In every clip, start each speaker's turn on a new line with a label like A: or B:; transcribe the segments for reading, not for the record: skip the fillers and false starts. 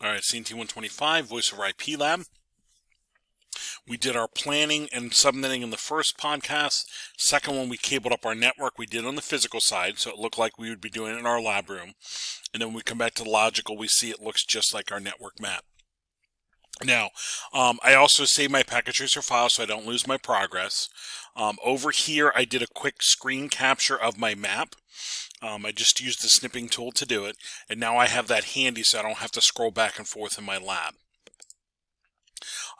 A: All right, CNT125, Voice over IP Lab. We did our planning and subnetting in the first podcast. Second one, we cabled up our network. We did on the physical side, so it looked like we would be doing it in our lab room. And then when we come back to the logical, we see it looks just like our network map. Now, I also save my packet tracer file so I don't lose my progress. Over here, I did a quick screen capture of my map. I just used the snipping tool to do it, and now I have that handy so I don't have to scroll back and forth in my lab.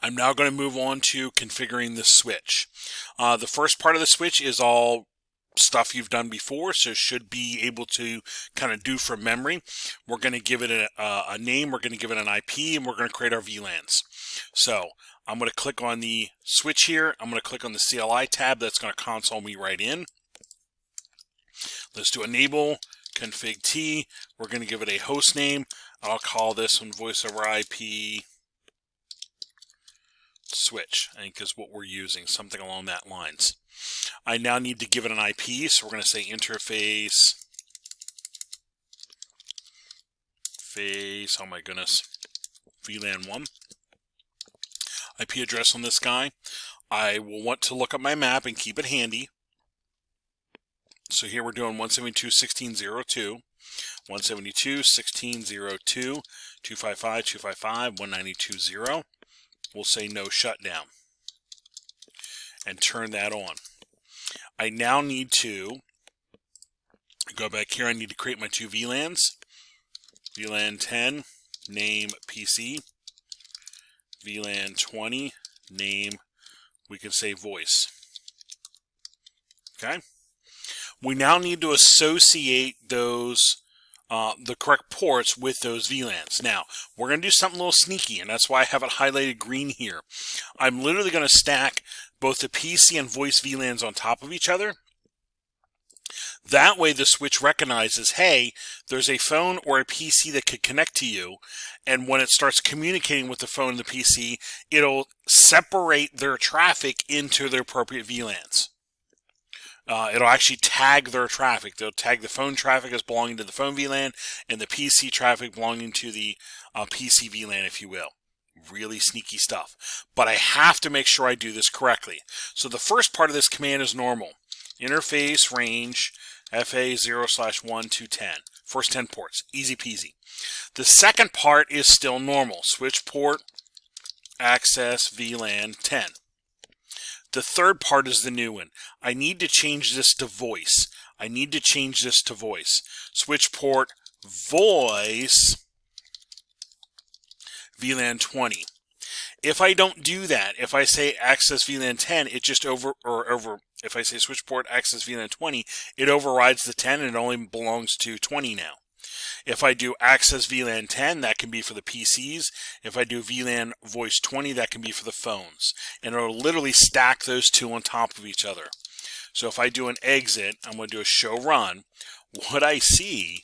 A: I'm now going to move on to configuring the switch. The first part of the switch is all stuff you've done before, so should be able to kind of do from memory. We're going to give it a name, we're going to give it an IP, and we're going to create our VLANs. So I'm going to click on the switch here. I'm going to click on the CLI tab. That's going to console me right in. Let's do enable config T. We're going to give it a host name. I'll call this one voice over IP switch, I think is what we're using, something along that lines. I now need to give it an IP, so we're going to say interface, oh my goodness, VLAN 1. IP address on this guy. I will want to look up my map and keep it handy. So here we're doing 172.16.02, 172.16.02, 255.255, 192.0. We'll say no shutdown and turn that on. I now need to go back here. I need to create my two VLANs. VLAN 10, name PC. VLAN 20, name, we can say voice. Okay. We now need to associate those the correct ports with those VLANs. Now, we're going to do something a little sneaky, and that's why I have it highlighted green here. I'm literally going to stack both the PC and voice VLANs on top of each other. That way the switch recognizes, hey, there's a phone or a PC that could connect to you, and when it starts communicating with the phone and the PC, it'll separate their traffic into their appropriate VLANs. It'll actually tag their traffic. They'll tag the phone traffic as belonging to the phone VLAN and the PC traffic belonging to the PC VLAN, if you will. Really sneaky stuff. But I have to make sure I do this correctly. So the first part of this command is normal. Interface range FA0/1 to 10. First 10 ports. Easy peasy. The second part is still normal. Switch port access VLAN 10. The third part is the new one. I need to change this to voice. Switch port voice VLAN 20. If I don't do that, if I say access VLAN 10, it just if I say switch port access VLAN 20, it overrides the 10 and it only belongs to 20 now. If I do access VLAN 10, that can be for the PCs. If I do VLAN voice 20, that can be for the phones. And it'll literally stack those two on top of each other. So if I do an exit, I'm going to do a show run. What I see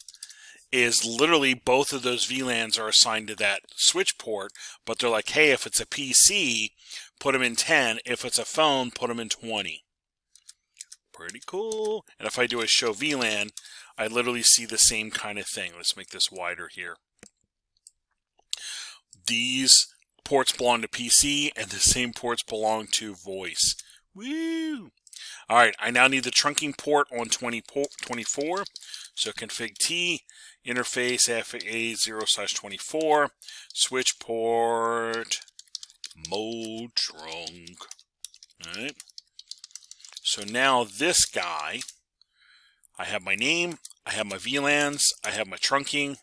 A: is literally both of those VLANs are assigned to that switch port, but they're like, hey, if it's a PC, put them in 10. If it's a phone, put them in 20. Pretty cool. And if I do a show VLAN, I literally see the same kind of thing. Let's make this wider here. These ports belong to PC, and the same ports belong to voice. Woo! All right, I now need the trunking port on 24. So config T, interface FA0/24, switch port, mode trunk. All right. So now this guy, I have my name, I have my VLANs, I have my trunking,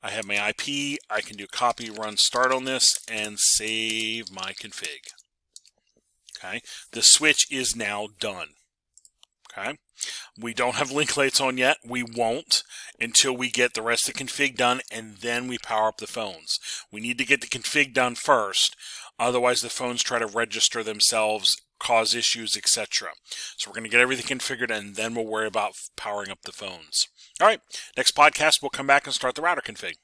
A: I have my IP, I can do copy, run, start on this, and save my config. Okay, the switch is now done. Okay, we don't have link lights on yet. We won't until we get the rest of the config done, and then we power up the phones. We need to get the config done first, otherwise the phones try to register themselves, cause issues, etc. So we're going to get everything configured, and then we'll worry about powering up the phones. All right, next podcast we'll come back and start the router config.